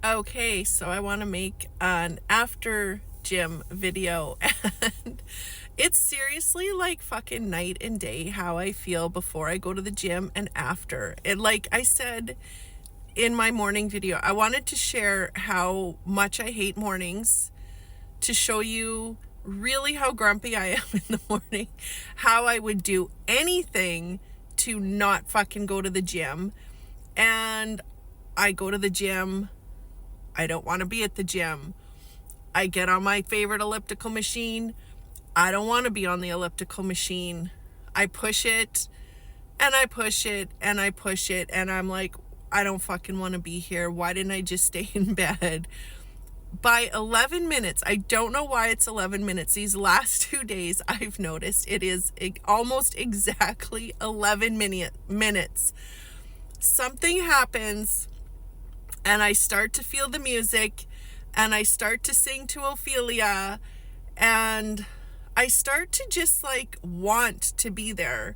Okay, so I want to make an after gym video, and it's seriously like fucking night and day how I feel before I go to the gym and after. And like I said in my morning video, I wanted to share how much I hate mornings, to show you really how grumpy I am in the morning, how I would do anything to not fucking go to the gym. And I go to the gym. I don't want to be at the gym. I get on my favorite elliptical machine. I don't want to be on the elliptical machine. I push it and I push it and I push it, and I'm like, I don't fucking want to be here. Why didn't I just stay in bed? By 11 minutes, I don't know why it's 11 minutes. These last 2 days, I've noticed it is almost exactly 11 minutes. Something happens and I start to feel the music and I start to sing to Ophelia and I start to just like want to be there.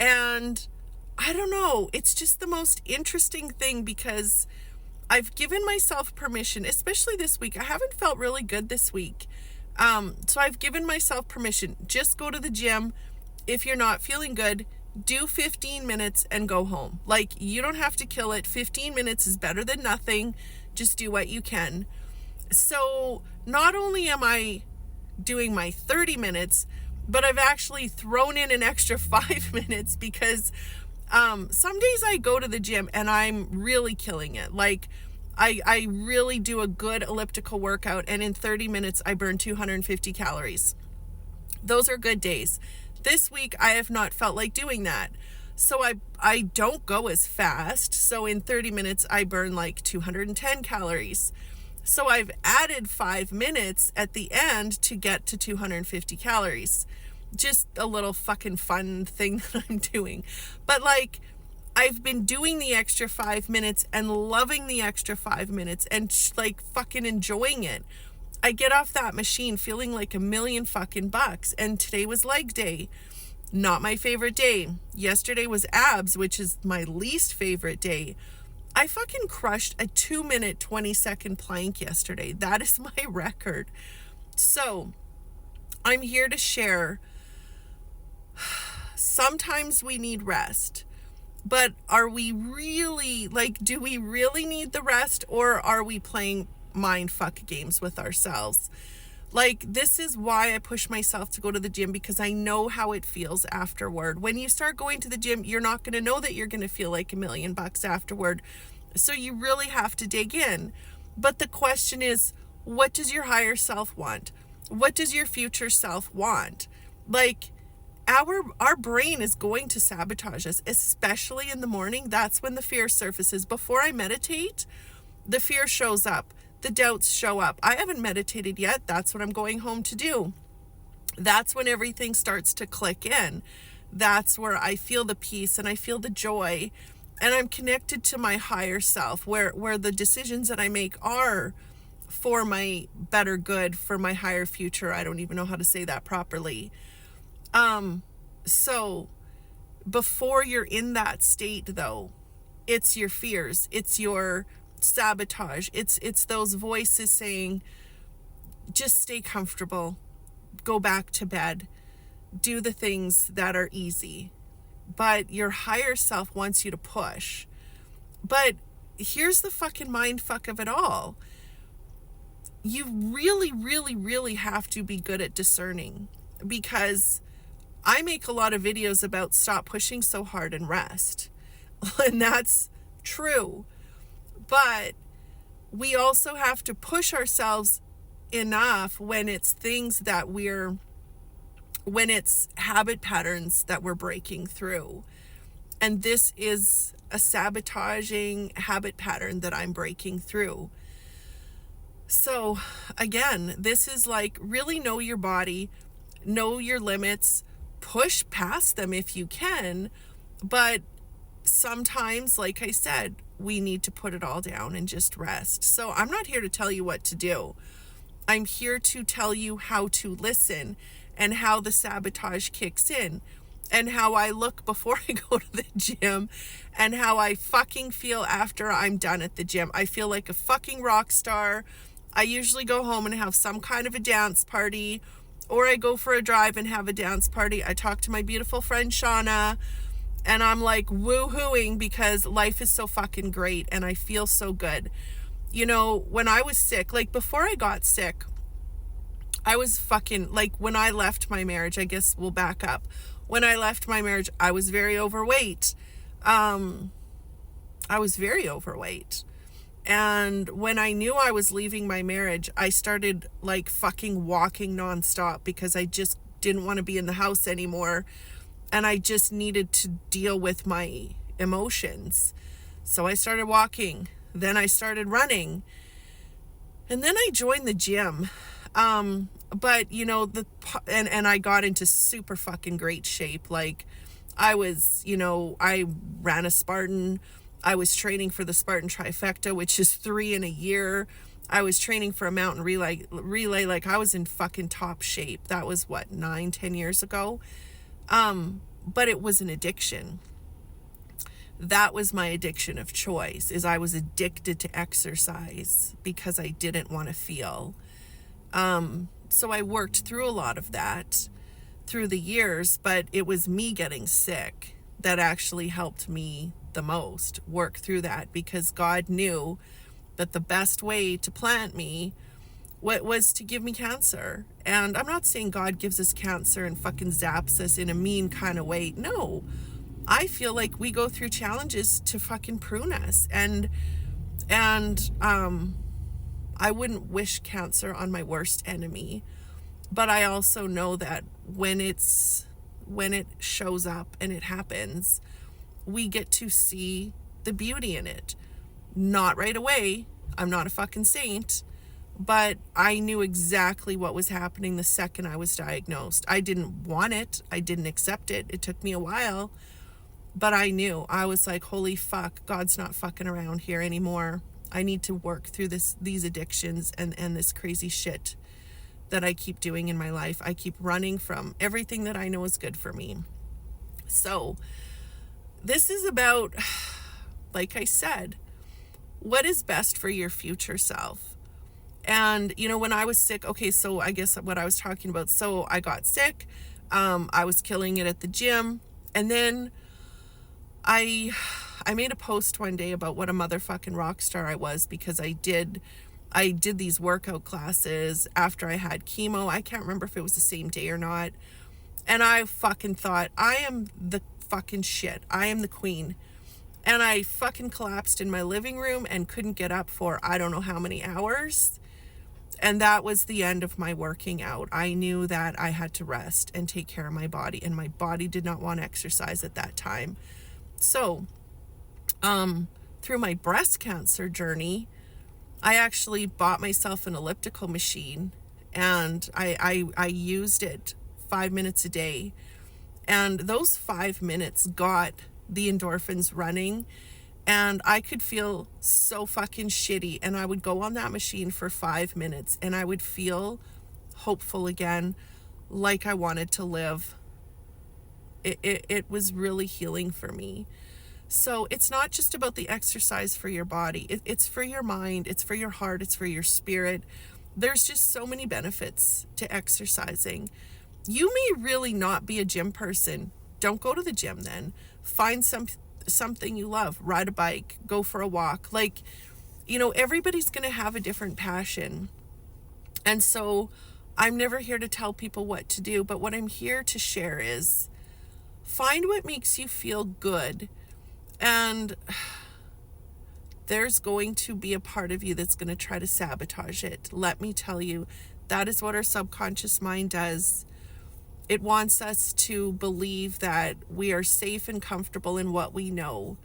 And I don't know, it's just the most interesting thing because I've given myself permission, especially this week. I haven't felt really good this week. So I've given myself permission. Just go to the gym. If you're not feeling good, do 15 minutes and go home. Like, you don't have to kill it. 15 minutes is better than nothing. Just do what you can. So not only am I doing my 30 minutes, but I've actually thrown in an extra 5 minutes because some days I go to the gym and I'm really killing it. Like, I really do a good elliptical workout, and in 30 minutes I burn 250 calories. Those are good days. This week I have not felt like doing that. So I don't go as fast. So in 30 minutes I burn like 210 calories. So I've added 5 minutes at the end to get to 250 calories. Just a little fucking fun thing that I'm doing. But like, I've been doing the extra 5 minutes and loving the extra 5 minutes and like fucking enjoying it. I get off that machine feeling like $1 million fucking bucks. And today was leg day. Not my favorite day. Yesterday was abs, which is my least favorite day. I fucking crushed a 2-minute, 20-second plank yesterday. That is my record. So I'm here to share. Sometimes we need rest. But are we really, like, do we really need the rest, or are we playing mind fuck games with ourselves? Like, this is why I push myself to go to the gym, because I know how it feels afterward. When you start going to the gym, you're not going to know that you're going to feel like $1 million afterward. So you really have to dig in. But the question is, what does your higher self want? What does your future self want? Like, our brain is going to sabotage us, especially in the morning. That's when the fear surfaces. Before I meditate, the fear shows up. The doubts show up. I haven't meditated yet. That's what I'm going home to do. That's when everything starts to click in. That's where I feel the peace and I feel the joy, and I'm connected to my higher self, where the decisions that I make are for my better good, for my higher future. I don't even know how to say that properly. So before you're in that state though, it's your fears, it's your sabotage, it's those voices saying, just stay comfortable, go back to bed, do the things that are easy. But your higher self wants you to push. But here's the fucking mind fuck of it all. You really, really, really have to be good at discerning, because I make a lot of videos about stop pushing so hard and rest. And that's true. But we also have to push ourselves enough when it's things that when it's habit patterns that we're breaking through. And this is a sabotaging habit pattern that I'm breaking through. So again, this is like, really know your body, know your limits, push past them if you can. But sometimes, like I said, we need to put it all down and just rest. So I'm not here to tell you what to do. I'm here to tell you how to listen and how the sabotage kicks in. and how I look before I go to the gym and how I fucking feel after I'm done at the gym. I feel like a fucking rock star. I usually go home and have some kind of a dance party, or I go for a drive and have a dance party. I talk to my beautiful friend Shauna, and I'm like woo-hooing because life is so fucking great and I feel so good. You know, when I was sick, like before I got sick, I was fucking, like when I left my marriage, I guess we'll back up. When I left my marriage, I was very overweight. I was very overweight. And when I knew I was leaving my marriage, I started like fucking walking nonstop because I just didn't want to be in the house anymore. And I just needed to deal with my emotions. So I started walking. Then I started running. And then I joined the gym. But you know, and I got into super fucking great shape. Like I was, you know, I ran a Spartan. I was training for the Spartan Trifecta, which is 3 in a year. I was training for a mountain relay. Like I was in fucking top shape. That was what, 9-10 years ago. But it was an addiction. That was my addiction of choice, is I was addicted to exercise because I didn't want to feel. So I worked through a lot of that through the years, but it was me getting sick that actually helped me the most work through that, because God knew that the best way to plant me was to give me cancer. And I'm not saying God gives us cancer and fucking zaps us in a mean kind of way. No, I feel like we go through challenges to fucking prune us. And I wouldn't wish cancer on my worst enemy, but I also know that when it shows up and it happens, we get to see the beauty in it. Not right away. I'm not a fucking saint, but I knew exactly what was happening the second I was diagnosed. I didn't want it. I didn't accept it. It took me a while, but I knew. I was like, holy fuck, God's not fucking around here anymore. I need to work through these addictions and this crazy shit that I keep doing in my life. I keep running from everything that I know is good for me. So this is about, like I said, what is best for your future self. And, you know, when I was sick, okay, so I guess what I was talking about. So I got sick. I was killing it at the gym. And then I made a post one day about what a motherfucking rock star I was, because I did these workout classes after I had chemo. I can't remember if it was the same day or not. And I fucking thought, I am the fucking shit. I am the queen. And I fucking collapsed in my living room and couldn't get up for I don't know how many hours. And that was the end of my working out. I knew that I had to rest and take care of my body, and my body did not want exercise at that time. So, through my breast cancer journey, I actually bought myself an elliptical machine, and I used it 5 minutes a day. And those 5 minutes got the endorphins running, and I could feel so fucking shitty. And I would go on that machine for 5 minutes and I would feel hopeful again, like I wanted to live. It was really healing for me. So it's not just about the exercise for your body. It's for your mind. It's for your heart. It's for your spirit. There's just so many benefits to exercising. You may really not be a gym person. Don't go to the gym then. Find something you love. Ride a bike. Go for a walk. Like, you know, everybody's going to have a different passion. And so I'm never here to tell people what to do, but what I'm here to share is find what makes you feel good. And there's going to be a part of you that's going to try to sabotage it. Let me tell you, that is what our subconscious mind does. It wants us to believe that we are safe and comfortable in what we know,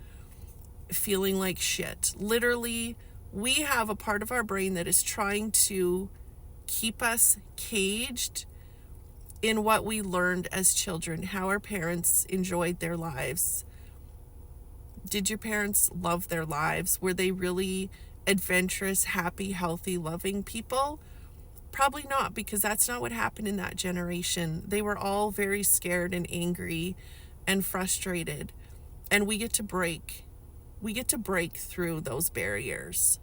feeling like shit. Literally, we have a part of our brain that is trying to keep us caged in what we learned as children, how our parents enjoyed their lives. Did your parents love their lives? Were they really adventurous, happy, healthy, loving people? Probably not, because that's not what happened in that generation. They were all very scared and angry. and frustrated, and we get to break through those barriers.